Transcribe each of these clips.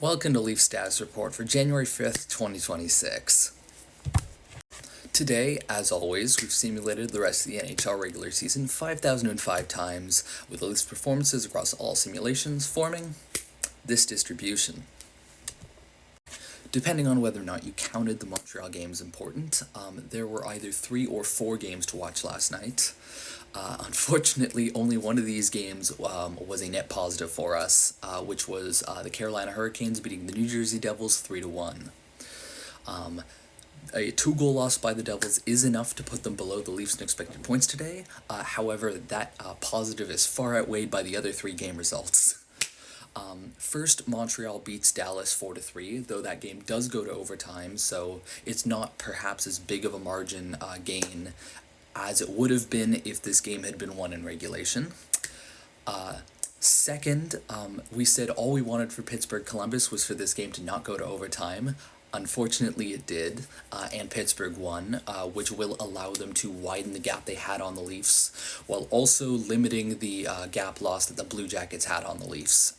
Welcome to Leaf Status Report for January 5th, 2026. Today, as always, we've simulated the rest of the NHL regular season 5,005 times, with the Leafs' performances across all simulations forming this distribution. Depending on whether or not you counted the Montreal games important, there were either 3 or 4 games to watch last night. Unfortunately, only one of these games was a net positive for us, which was the Carolina Hurricanes beating the New Jersey Devils 3-1. A 2-goal loss by the Devils is enough to put them below the Leafs in expected points today. However, that positive is far outweighed by the other 3 game results. First, Montreal beats Dallas 4-3, though that game does go to overtime, so it's not perhaps as big of a margin gain as it would have been if this game had been won in regulation. Second, we said all we wanted for Pittsburgh-Columbus was for this game to not go to overtime. Unfortunately, it did, and Pittsburgh won, which will allow them to widen the gap they had on the Leafs, while also limiting the gap loss that the Blue Jackets had on the Leafs.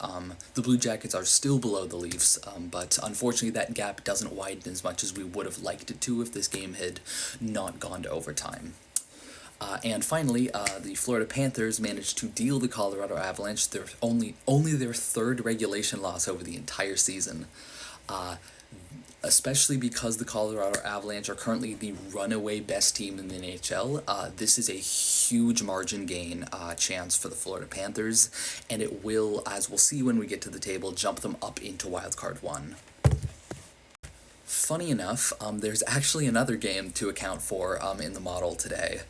The Blue Jackets are still below the Leafs, but unfortunately that gap doesn't widen as much as we would have liked it to if this game had not gone to overtime. And finally, the Florida Panthers managed to deal the Colorado Avalanche their only their 3rd regulation loss over the entire season. Especially because the Colorado Avalanche are currently the runaway best team in the NHL, this is a huge margin gain chance for the Florida Panthers, and it will, as we'll see when we get to the table, jump them up into Wildcard 1. Funny enough, there's actually another game to account for in the model today,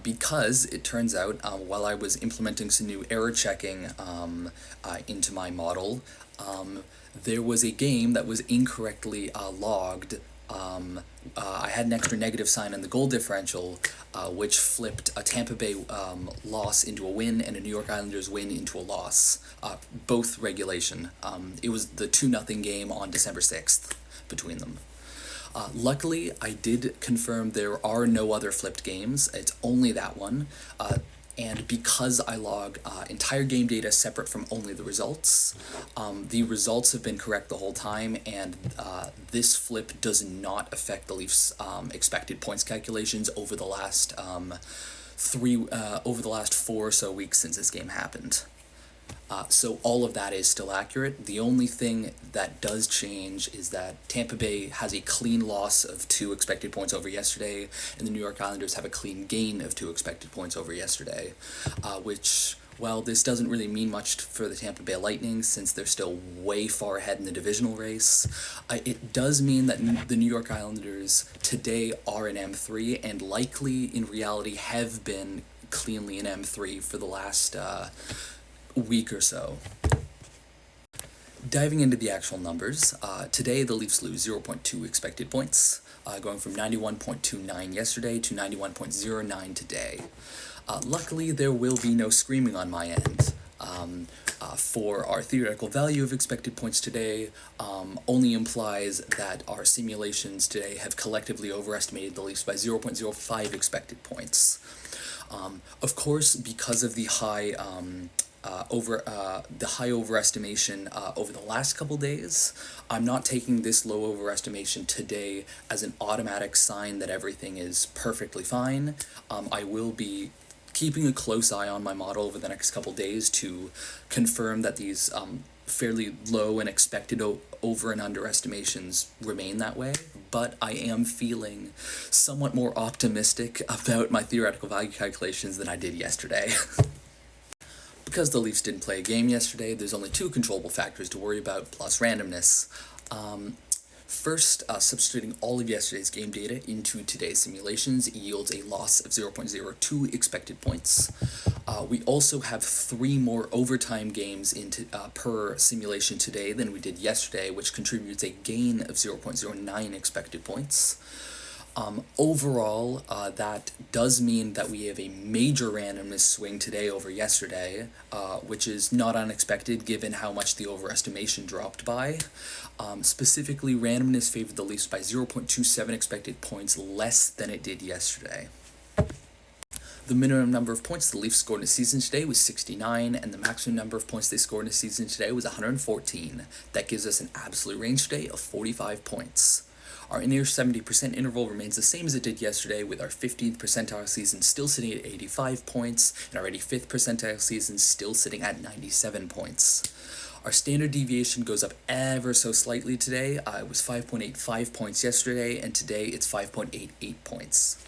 because it turns out while I was implementing some new error checking into my model, there was a game that was incorrectly logged. I had an extra negative sign in the goal differential, which flipped a Tampa Bay loss into a win and a New York Islanders win into a loss, both regulation. It was the 2-0 game on December 6th between them. Luckily, I did confirm there are no other flipped games. It's only that one. And because I log entire game data separate from only the results have been correct the whole time, and this flip does not affect the Leafs' expected points calculations over the last 4 or so weeks since this game happened. So all of that is still accurate. The only thing that does change is that Tampa Bay has a clean loss of 2 expected points over yesterday, and the New York Islanders have a clean gain of 2 expected points over yesterday, which, well, this doesn't really mean much for the Tampa Bay Lightning since they're still way far ahead in the divisional race. It does mean that the New York Islanders today are in M3 and likely in reality have been cleanly in M3 for the last week or so. Diving into the actual numbers, today the Leafs lose 0.2 expected points, going from 91.29 yesterday to 91.09 today. Luckily, there will be no screaming on my end. For our theoretical value of expected points today only implies that our simulations today have collectively overestimated the Leafs by 0.05 expected points. Of course, because of the high overestimation over the last couple days, I'm not taking this low overestimation today as an automatic sign that everything is perfectly fine. I will be keeping a close eye on my model over the next couple days to confirm that these fairly low and expected over and underestimations remain that way, but I am feeling somewhat more optimistic about my theoretical value calculations than I did yesterday. Because the Leafs didn't play a game yesterday, there's only 2 controllable factors to worry about, plus randomness. First, substituting all of yesterday's game data into today's simulations yields a loss of 0.02 expected points. We also have 3 more overtime games per simulation today than we did yesterday, which contributes a gain of 0.09 expected points. Overall, that does mean that we have a major randomness swing today over yesterday, which is not unexpected given how much the overestimation dropped by. Specifically, randomness favored the Leafs by 0.27 expected points less than it did yesterday. The minimum number of points the Leafs scored in a season today was 69, and the maximum number of points they scored in a season today was 114. That gives us an absolute range today of 45 points. Our near 70% interval remains the same as it did yesterday, with our 15th percentile season still sitting at 85 points, and our 85th percentile season still sitting at 97 points. Our standard deviation goes up ever so slightly today. It was 5.85 points yesterday, and today it's 5.88 points.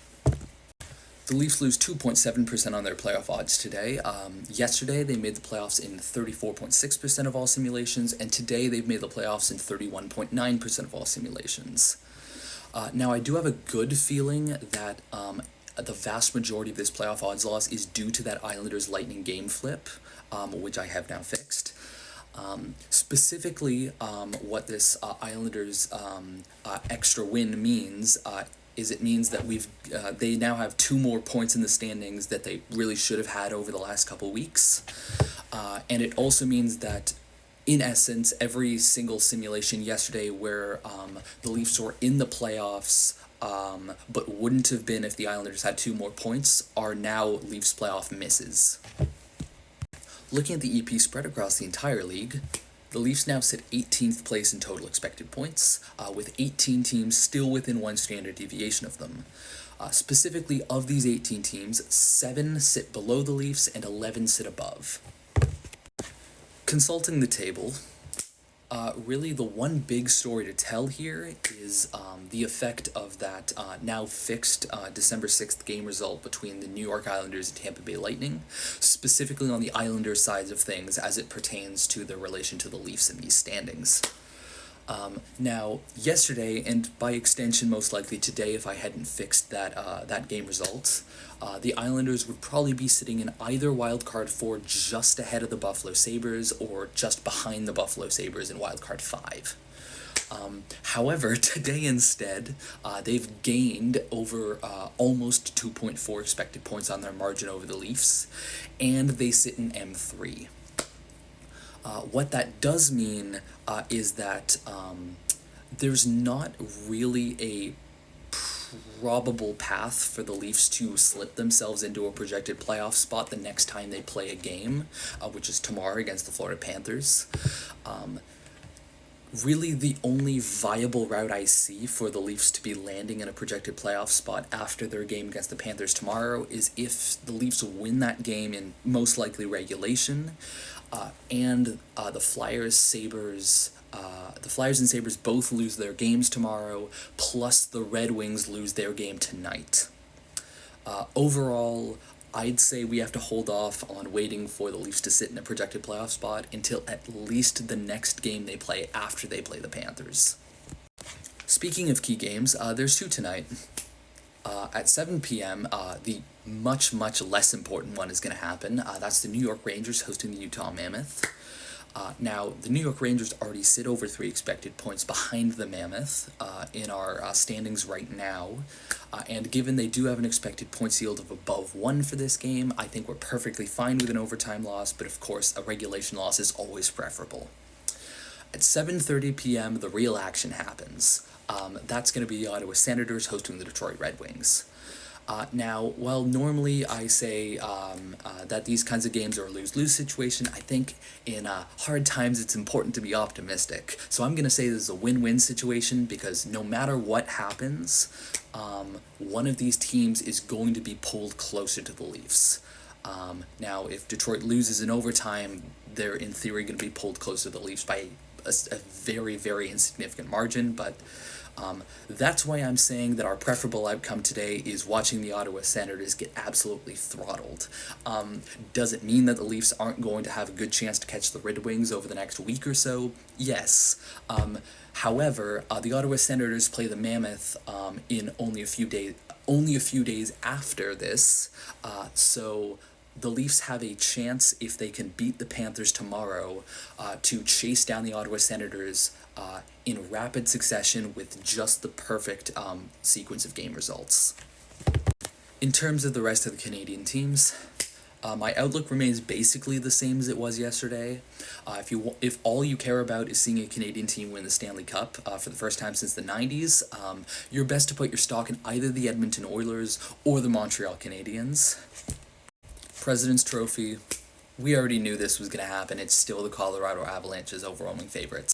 The Leafs lose 2.7% on their playoff odds today. Yesterday, they made the playoffs in 34.6% of all simulations, and today they've made the playoffs in 31.9% of all simulations. Now, I do have a good feeling that the vast majority of this playoff odds loss is due to that Islanders Lightning game flip, which I have now fixed. Specifically, what this Islanders extra win means is it means that they now have 2 more points in the standings that they really should have had over the last couple weeks. And it also means that, in essence, every single simulation yesterday where the Leafs were in the playoffs but wouldn't have been if the Islanders had 2 more points are now Leafs playoff misses. Looking at the EP spread across the entire league, the Leafs now sit 18th place in total expected points, with 18 teams still within 1 standard deviation of them. Specifically, of these 18 teams, 7 sit below the Leafs and 11 sit above. Consulting the table, really the one big story to tell here is the effect of that now fixed December 6th game result between the New York Islanders and Tampa Bay Lightning, specifically on the Islanders side of things as it pertains to the relation to the Leafs in these standings. Now, yesterday, and by extension most likely today if I hadn't fixed that game result, the Islanders would probably be sitting in either wildcard 4 just ahead of the Buffalo Sabres or just behind the Buffalo Sabres in wildcard 5. However, today instead, they've gained over almost 2.4 expected points on their margin over the Leafs, and they sit in M3. What that does mean is that there's not really a probable path for the Leafs to slip themselves into a projected playoff spot the next time they play a game, which is tomorrow against the Florida Panthers. Really, the only viable route I see for the Leafs to be landing in a projected playoff spot after their game against the Panthers tomorrow is if the Leafs win that game in most likely regulation, and the Flyers and Sabres both lose their games tomorrow, plus the Red Wings lose their game tonight. Overall, I'd say we have to hold off on waiting for the Leafs to sit in a projected playoff spot until at least the next game they play after they play the Panthers. Speaking of key games, there's 2 tonight. At 7 p.m., the much less important one is going to happen. That's the New York Rangers hosting the Utah Mammoth. Now, the New York Rangers already sit over 3 expected points behind the Mammoth in our standings right now, and given they do have an expected points yield of above 1 for this game, I think we're perfectly fine with an overtime loss, but of course, a regulation loss is always preferable. At 7:30 p.m., the real action happens. That's going to be the Ottawa Senators hosting the Detroit Red Wings. Now, while normally I say that these kinds of games are a lose-lose situation, I think in hard times it's important to be optimistic. So I'm going to say this is a win-win situation because no matter what happens, one of these teams is going to be pulled closer to the Leafs. Now, if Detroit loses in overtime, they're in theory going to be pulled closer to the Leafs by a very insignificant margin, but that's why I'm saying that our preferable outcome today is watching the Ottawa Senators get absolutely throttled. Does it mean that the Leafs aren't going to have a good chance to catch the Red Wings over the next week or so? Yes. However, the Ottawa Senators play the Mammoth in only a few days after this, so the Leafs have a chance, if they can beat the Panthers tomorrow, to chase down the Ottawa Senators in rapid succession with just the perfect sequence of game results. In terms of the rest of the Canadian teams, My outlook remains basically the same as it was yesterday. If all you care about is seeing a Canadian team win the Stanley Cup for the first time since the 90s, you're best to put your stock in either the Edmonton Oilers or the Montreal Canadiens. President's Trophy, we already knew this was going to happen. It's still the Colorado Avalanche's overwhelming favorites.